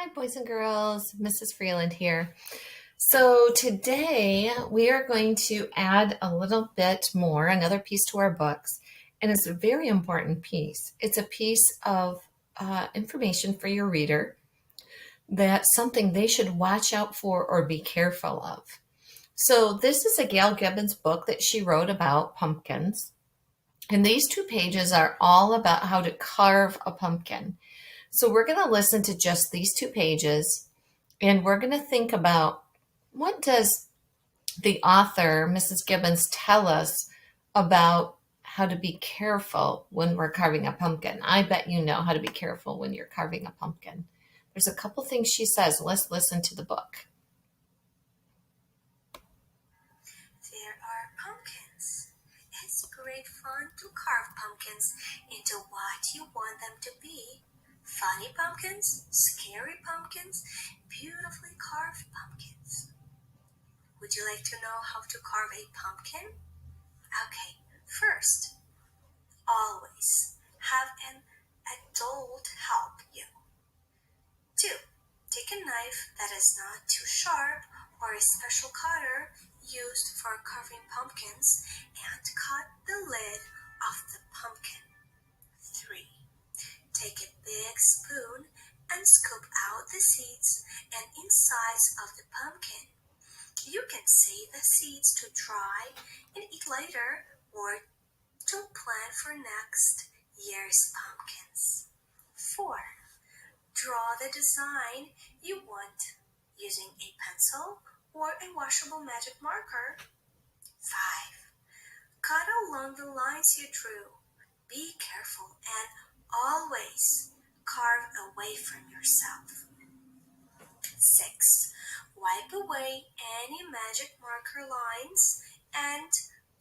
Hi, boys and girls. Mrs. Freeland here. So today we are going to add a little bit more, another piece to our books, and it's a very important piece. It's a piece of information for your reader that's something they should watch out for or be careful of. So this is a Gail Gibbons book that she wrote about pumpkins, and these 2 pages are all about how to carve a pumpkin. So we're going to listen to just these 2 pages. And we're going to think about what does the author, Mrs. Gibbons, tell us about how to be careful when we're carving a pumpkin. I bet you know how to be careful when you're carving a pumpkin. There's a couple things she says. Let's listen to the book. There are pumpkins. It's great fun to carve pumpkins into what you want them to be. Funny pumpkins, scary pumpkins, beautifully carved pumpkins. Would you like to know how to carve a pumpkin? Okay, first, always have an adult help you. 2. Take a knife that is not too sharp or a special cutter used for carving pumpkins and cut the lid of the pumpkin. 3. Take a big spoon and scoop out the seeds and insides of the pumpkin. You can save the seeds to dry and eat later or to plant for next year's pumpkins. 4. Draw the design you want using a pencil or a washable magic marker. 5. Cut along the lines you drew. Be careful and always carve away from yourself. 6. Wipe away any magic marker lines and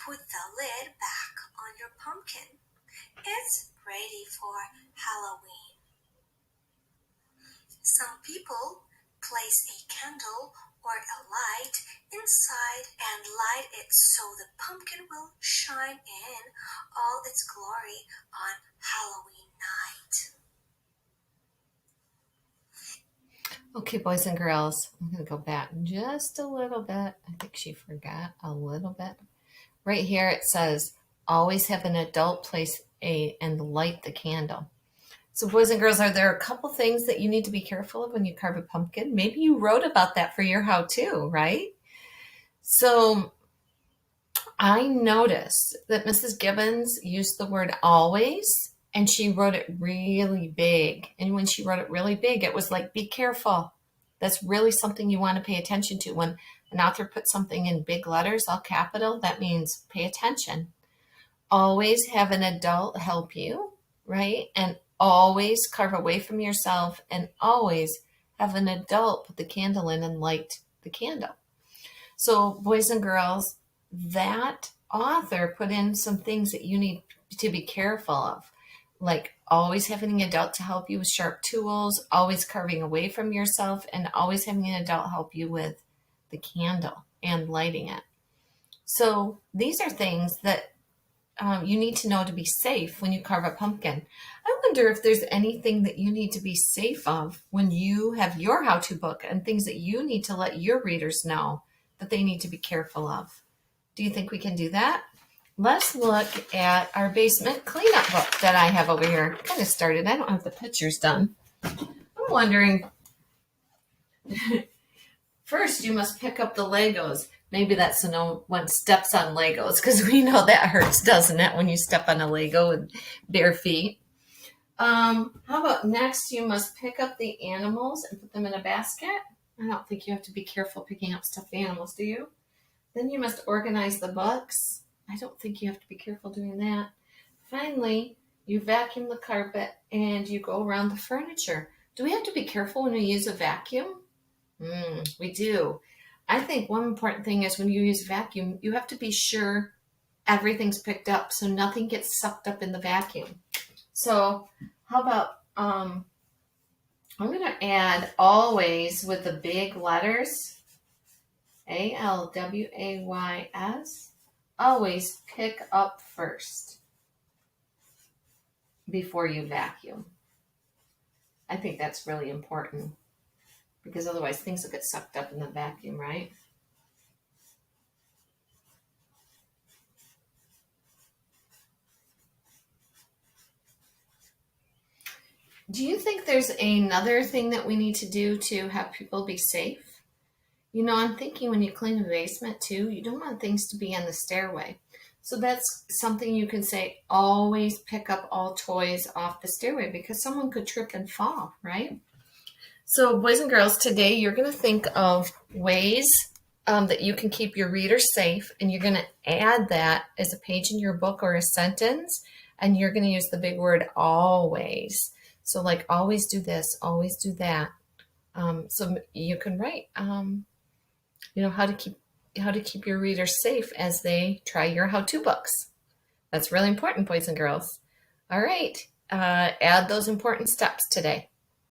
put the lid back on your pumpkin. It's ready for Halloween. Some people place a candle or a light inside and light it so the pumpkin will shine in all its glory on Halloween night. Okay, boys and girls, I'm going to go back just a little bit. I think she forgot a little bit. Right here it says, always have an adult place and light the candle. So boys and girls, are there a couple things that you need to be careful of when you carve a pumpkin? Maybe you wrote about that for your how-to, right? So I noticed that Mrs. Gibbons used the word always, and she wrote it really big. And when she wrote it really big, it was like, be careful. That's really something you want to pay attention to. When an author puts something in big letters, all capital, that means pay attention. Always have an adult help you, right? And always carve away from yourself, and always have an adult put the candle in and light the candle. So boys and girls, that author put in some things that you need to be careful of, like always having an adult to help you with sharp tools, always carving away from yourself, and always having an adult help you with the candle and lighting it. So these are things that you need to know to be safe when you carve a pumpkin. I wonder if there's anything that you need to be safe of when you have your how-to book, and things that you need to let your readers know that they need to be careful of. Do you think we can do that? Let's look at our basement cleanup book that I have over here. Kind of started. I don't have the pictures done. I'm wondering, first you must pick up the Legos. Maybe that's so no one steps on Legos, because we know that hurts, doesn't it, when you step on a Lego with bare feet. How about next you must pick up the animals and put them in a basket? I don't think you have to be careful picking up stuffed animals, do you? Then you must organize the books. I don't think you have to be careful doing that. Finally, you vacuum the carpet and you go around the furniture. Do we have to be careful when we use a vacuum? We do. I think one important thing is when you use a vacuum, you have to be sure everything's picked up so nothing gets sucked up in the vacuum. So how about, I'm going to add always with the big letters, ALWAYS, always pick up first before you vacuum. I think that's really important. because otherwise things will get sucked up in the vacuum, right? Do you think there's another thing that we need to do to have people be safe? You know, I'm thinking when you clean a basement too, you don't want things to be on the stairway. So that's something you can say, always pick up all toys off the stairway because someone could trip and fall, right? So, boys and girls, today you're going to think of ways that you can keep your readers safe, and you're going to add that as a page in your book or a sentence, and you're going to use the big word always. So, like, always do this, always do that. So you can write, how to keep your readers safe as they try your how-to books. That's really important, boys and girls. All right, add those important steps today.